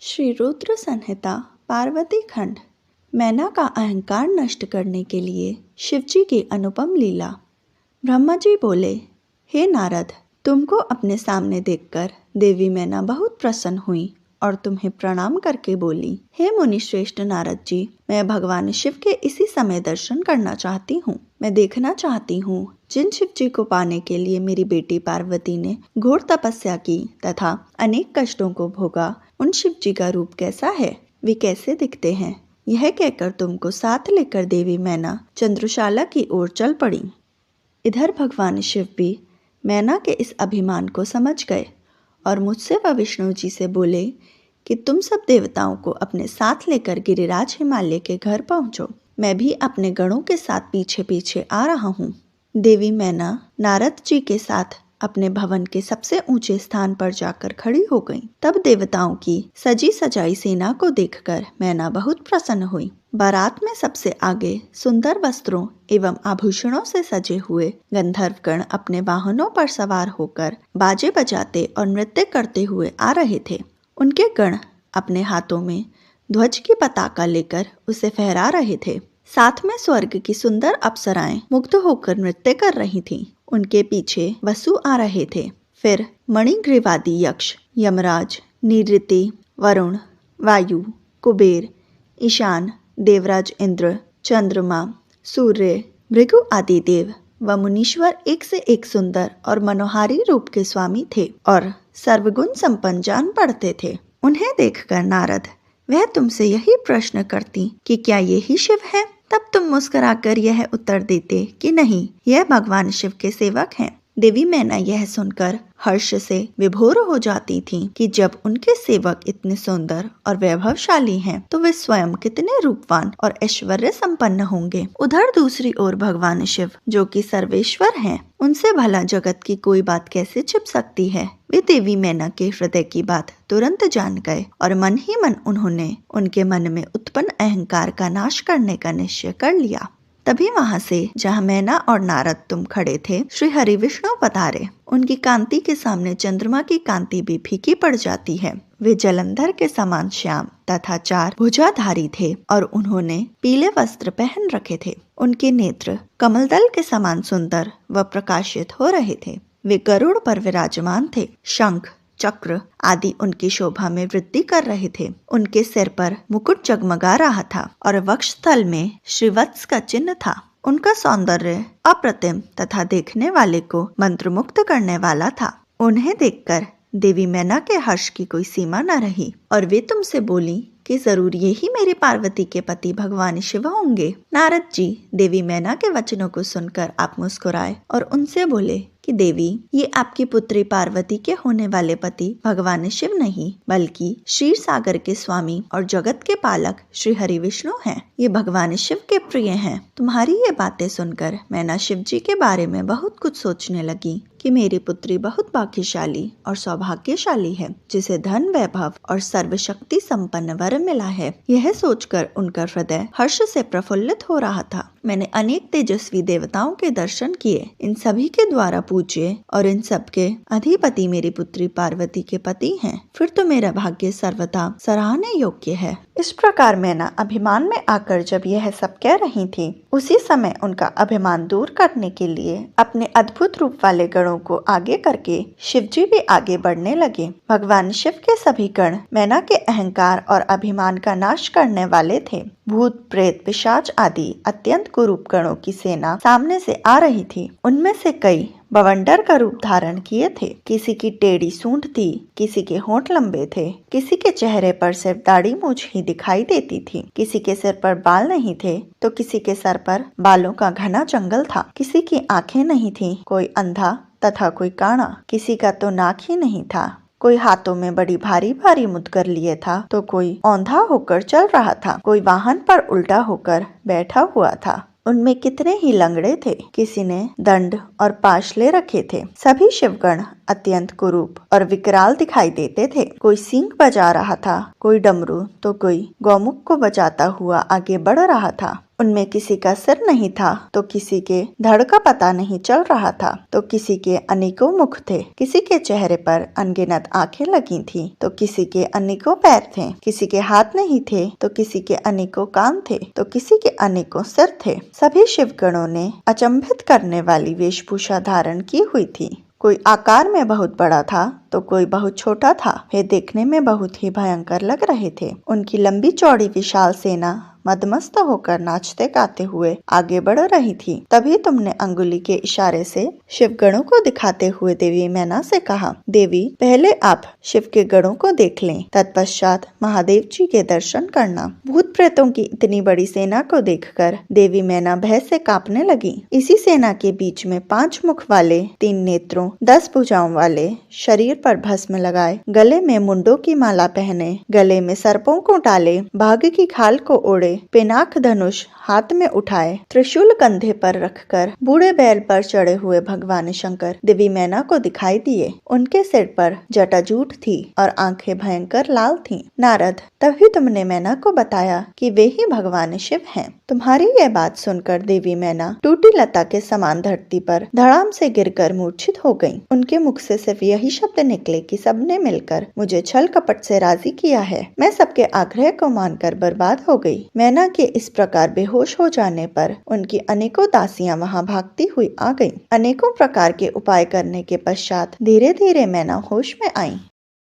श्री रुद्र संहिता पार्वती खंड। मैना का अहंकार नष्ट करने के लिए शिवजी की अनुपम लीला। ब्रह्मा जी बोले, हे नारद, तुमको अपने सामने देखकर देवी मैना बहुत प्रसन्न हुई और तुम्हें प्रणाम करके बोली, हे मुनि श्रेष्ठ नारद जी, मैं भगवान शिव के इसी समय दर्शन करना चाहती हूँ। मैं देखना चाहती हूँ जिन शिव जी को पाने के लिए मेरी बेटी पार्वती ने घोर तपस्या की तथा अनेक कष्टों को भोगा, उन शिव जी का रूप कैसा है, वे कैसे दिखते हैं। यह कहकर तुमको साथ लेकर देवी मैना चंद्रशाला की ओर चल पड़ी। इधर भगवान शिव भी मैना के इस अभिमान को समझ गए और मुझसे व विष्णु जी से बोले कि तुम सब देवताओं को अपने साथ लेकर गिरिराज हिमालय के घर पहुंचो। मैं भी अपने गणों के साथ पीछे पीछे आ रहा हूँ। देवी मैना नारद जी के साथ अपने भवन के सबसे ऊंचे स्थान पर जाकर खड़ी हो गई। तब देवताओं की सजी सजाई सेना को देखकर मैना बहुत प्रसन्न हुई। बारात में सबसे आगे सुंदर वस्त्रों एवं आभूषणों से सजे हुए गंधर्वगण अपने वाहनों पर सवार होकर बाजे बजाते और नृत्य करते हुए आ रहे थे। उनके गण अपने हाथों में ध्वज की पताका लेकर उसे फहरा रहे थे। साथ में स्वर्ग की सुंदर अप्सराएं मुग्ध होकर नृत्य कर रही थीं। उनके पीछे वसु आ रहे थे। फिर मणिग्रीवादी यक्ष, यमराज, निऋति, वरुण, वायु, कुबेर, ईशान, देवराज इंद्र, चंद्रमा, सूर्य, भृगु आदि देव व मुनीश्वर एक से एक सुंदर और मनोहारी रूप के स्वामी थे और सर्वगुण संपन्न जान पड़ते थे। उन्हें देखकर नारद वह तुमसे यही प्रश्न करती कि क्या ये ही शिव है, तब तुम मुस्कुराकर यह उत्तर देते कि नहीं, यह भगवान शिव के सेवक हैं। देवी मैना यह सुनकर हर्ष से विभोर हो जाती थी कि जब उनके सेवक इतने सुंदर और वैभवशाली हैं, तो वे स्वयं कितने रूपवान और ऐश्वर्य संपन्न होंगे। उधर दूसरी ओर भगवान शिव, जो कि सर्वेश्वर हैं, उनसे भला जगत की कोई बात कैसे छिप सकती है। वे देवी मैना के हृदय की बात तुरंत जान गए और मन ही मन उन्होंने उनके मन में उत्पन्न अहंकार का नाश करने का निश्चय कर लिया। तभी वहां से जहां मैना और नारद तुम खड़े थे, श्री हरि विष्णु पधारे। उनकी कांति के सामने चंद्रमा की कांति भी फीकी पड़ जाती है। वे जलंधर के समान श्याम तथा 4 भुजाधारी थे और उन्होंने पीले वस्त्र पहन रखे थे। उनके नेत्र कमलदल के समान सुंदर व प्रकाशित हो रहे थे। वे गरुड़ पर विराजमान थे। शंख, चक्र आदि उनकी शोभा में वृद्धि कर रहे थे। उनके सिर पर मुकुट जगमगा रहा था और वक्षस्थल में श्रीवत्स का चिन्ह था। उनका सौंदर्य अप्रतिम तथा देखने वाले को मंत्रमुग्ध करने वाला था। उन्हें देखकर देवी मैना के हर्ष की कोई सीमा न रही और वे तुमसे बोली कि जरूर यही मेरी पार्वती के पति भगवान शिव होंगे। नारद जी देवी मैना के वचनों को सुनकर आप मुस्कुराए और उनसे बोले कि देवी, ये आपकी पुत्री पार्वती के होने वाले पति भगवान शिव नहीं, बल्कि क्षीर सागर के स्वामी और जगत के पालक श्री हरि विष्णु हैं। ये भगवान शिव के प्रिय हैं। तुम्हारी ये बातें सुनकर मैना शिव जी के बारे में बहुत कुछ सोचने लगी कि मेरी पुत्री बहुत भाग्यशाली और सौभाग्यशाली है, जिसे धन, वैभव और सर्वशक्ति संपन्न वर मिला है। यह सोचकर उनका हृदय हर्ष से प्रफुल्लित हो रहा था। मैंने अनेक तेजस्वी देवताओं के दर्शन किए। इन सभी के द्वारा पूज्य और इन सब के अधिपति मेरी पुत्री पार्वती के पति हैं। फिर तो मेरा भाग्य सर्वथा सराहने योग्य है। इस प्रकार मैना अभिमान में आकर जब यह सब कह रही थी, उसी समय उनका अभिमान दूर करने के लिए अपने अद्भुत रूप वाले गणों को आगे करके शिवजी भी आगे बढ़ने लगे। भगवान शिव के सभी गण मैना के अहंकार और अभिमान का नाश करने वाले थे। भूत, प्रेत, पिशाच आदि अत्यंत कुरूप गणों की सेना सामने से आ रही थी। उनमें से कई बवंडर का रूप धारण किए थे। किसी की टेढ़ी सूंड थी, किसी के होंठ लंबे थे, किसी के चेहरे पर सिर्फ दाढ़ी मूछ ही दिखाई देती थी, किसी के सिर पर बाल नहीं थे तो किसी के सर पर बालों का घना जंगल था। किसी की आंखें नहीं थी, कोई अंधा तथा कोई काना, किसी का तो नाक ही नहीं था। कोई हाथों में बड़ी भारी भारी मुद्गर लिए था तो कोई औंधा होकर चल रहा था। कोई वाहन पर उल्टा होकर बैठा हुआ था। उनमें कितने ही लंगड़े थे। किसी ने दंड और पाश ले रखे थे। सभी शिवगण अत्यंत कुरूप और विकराल दिखाई देते थे। कोई सींग बजा रहा था, कोई डमरू तो कोई गौमुख को बजाता हुआ आगे बढ़ रहा था। उनमें किसी का सिर नहीं था तो किसी के धड़ का पता नहीं चल रहा था, तो किसी के अनेकों मुख थे, किसी के चेहरे पर अनगिनत आंखें लगी थीं, तो किसी के अनेकों पैर थे, किसी के हाथ नहीं थे तो किसी के अनेकों कान थे, तो किसी के अनेकों सिर थे। सभी शिवगणों ने अचंभित करने वाली वेशभूषा धारण की हुई थी। कोई आकार में बहुत बड़ा था तो कोई बहुत छोटा था। वे देखने में बहुत ही भयंकर लग रहे थे। उनकी लंबी चौड़ी विशाल सेना मदमस्त होकर नाचते गाते हुए आगे बढ़ रही थी। तभी तुमने अंगुली के इशारे से शिवगणों को दिखाते हुए देवी मैना से कहा, देवी पहले आप शिव के गणों को देख लें, तत्पश्चात महादेव जी के दर्शन करना। भूत प्रेतों की इतनी बड़ी सेना को देखकर देवी मैना भय से कांपने लगी। इसी सेना के बीच में 5 मुख वाले, 3 नेत्रों, 10 भुजाओं वाले, शरीर पर भस्म लगाए, गले में मुंडों की माला पहने, गले में सर्पों को डाले, बाघ की खाल को ओढ़े, पिनाक धनुष हाथ में उठाए, त्रिशूल कंधे पर रखकर बूढ़े बैल पर चढ़े हुए भगवान शंकर देवी मैना को दिखाई दिए। उनके सिर पर जटाजूट थी और आंखें भयंकर लाल थीं। नारद, तभी तुमने मैना को बताया कि वे ही भगवान शिव हैं। तुम्हारी यह बात सुनकर देवी मैना टूटी लता के समान धरती पर धड़ाम से गिरकर मूर्छित हो गईं। उनके मुख से सिर्फ यही शब्द निकले कि सबने मिलकर मुझे छल कपट से राजी किया है। मैं सबके आग्रह को मानकर बर्बाद हो गई। मैना के इस प्रकार बेहोश हो जाने पर उनकी अनेकों दासियां वहां भागती हुई आ गईं। अनेकों प्रकार के उपाय करने के पश्चात धीरे धीरे मैना होश में आई।